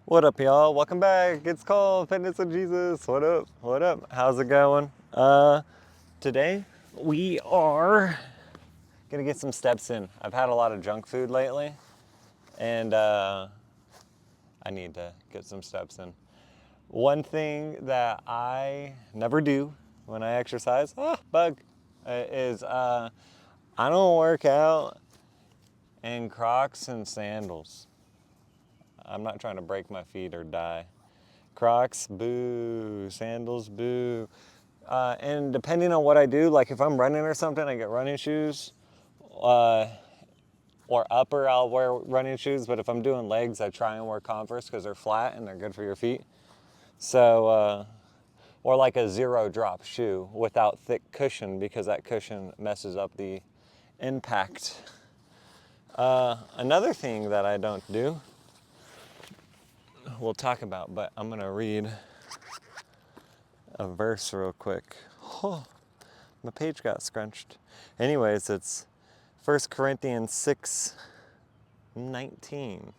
What up, y'all? Welcome back. It's called Fitness with Jesus. What up? What up? How's it going? Today we are gonna get some steps in. I've had a lot of junk food lately, and I need to get some steps in. One thing that I never do when I exercise, bug, is I don't work out in Crocs and sandals. I'm not trying to break my feet or die. Crocs, boo. Sandals, boo. And depending on what I do, like if I'm running or something, I get running shoes. Uh, or upper, I'll wear running shoes. But if I'm doing legs, I try and wear Converse because they're flat and they're good for your feet. So, or like a zero drop shoe without thick cushion because that cushion messes up the impact. Another thing that I don't do, we'll talk about, but I'm going to read a verse real quick. Oh, my page got scrunched. Anyways, it's 1 Corinthians 6:19.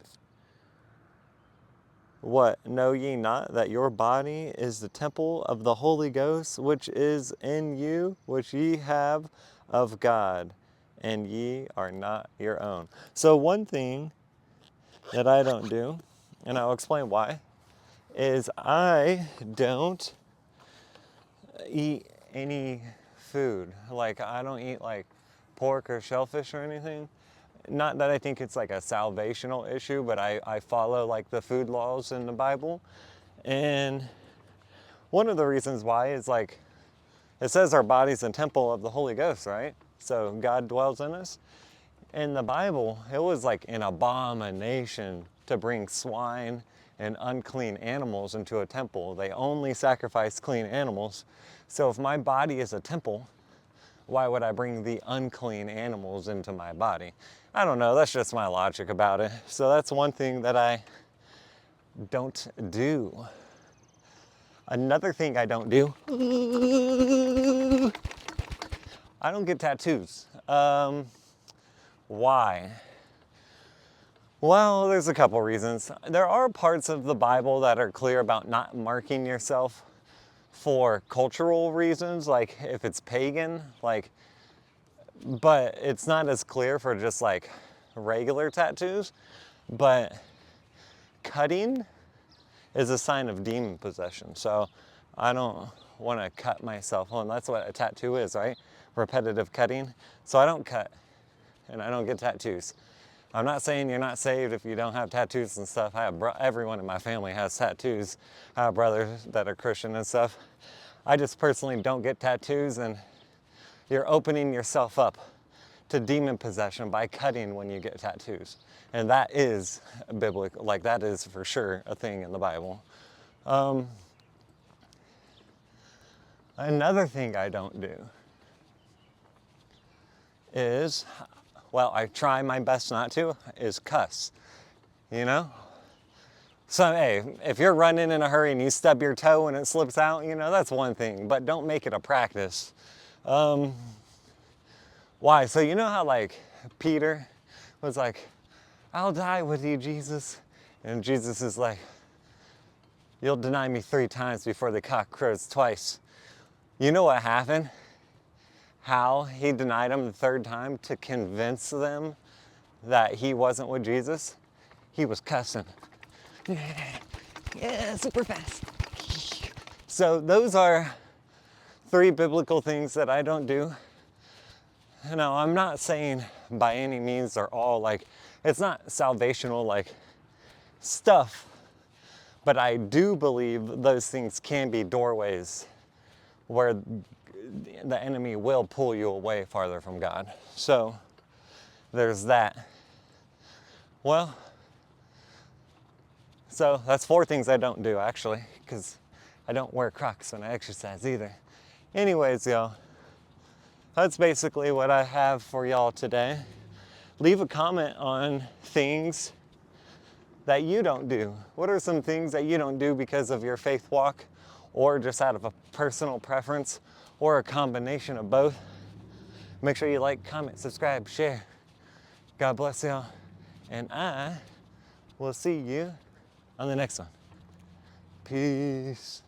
What, know ye not that your body is the temple of the Holy Ghost, which is in you, which ye have of God, and ye are not your own? So one thing that I don't do, and I'll explain why, is I don't eat any food. Like I don't eat like pork or shellfish or anything. Not that I think it's like a salvational issue, but I follow like the food laws in the Bible. And one of the reasons why is like it says our body's a temple of the Holy Ghost, right? So God dwells in us. In the Bible, it was like an abomination to bring swine and unclean animals into a temple. They only sacrificed clean animals. So if my body is a temple, why would I bring the unclean animals into my body? I don't know, that's just my logic about it. So that's one thing that I don't do. Another thing I don't do, I don't get tattoos. Why? Well, there's a couple reasons. There are parts of the Bible that are clear about not marking yourself for cultural reasons, like if it's pagan, like, but it's not as clear for just like regular tattoos. But cutting is a sign of demon possession. So I don't want to cut myself. Well, and that's what a tattoo is, right? Repetitive cutting. So I don't cut and I don't get tattoos. I'm not saying you're not saved if you don't have tattoos and stuff. I have everyone in my family has tattoos. I have brothers that are Christian and stuff. I just personally don't get tattoos, and you're opening yourself up to demon possession by cutting when you get tattoos. And that is biblical, like that is for sure a thing in the Bible. Another thing I don't do is, well, I try my best not to, is cuss, you know? So, hey, if you're running in a hurry and you stub your toe and it slips out, you know, that's one thing, but don't make it a practice. Why? So, you know how, like, Peter was like, I'll die with you, Jesus. And Jesus is like, you'll deny me 3 times before the cock crows twice. You know what happened? How he denied him the 3rd time to convince them that he wasn't with Jesus? He was cussing. Yeah, super fast. So those are 3 biblical things that I don't do. Now, I'm not saying by any means they're all like, it's not salvational like stuff, but I do believe those things can be doorways where the enemy will pull you away farther from God. So there's that. Well, so that's 4 things I don't do actually, because I don't wear Crocs when I exercise either. Anyways, y'all, that's basically what I have for y'all today. Leave a comment on things that you don't do. What are some things that you don't do because of your faith walk, or just out of a personal preference, or a combination of both? Make sure you like, comment, subscribe, share. God bless y'all, and I will see you on the next one. Peace.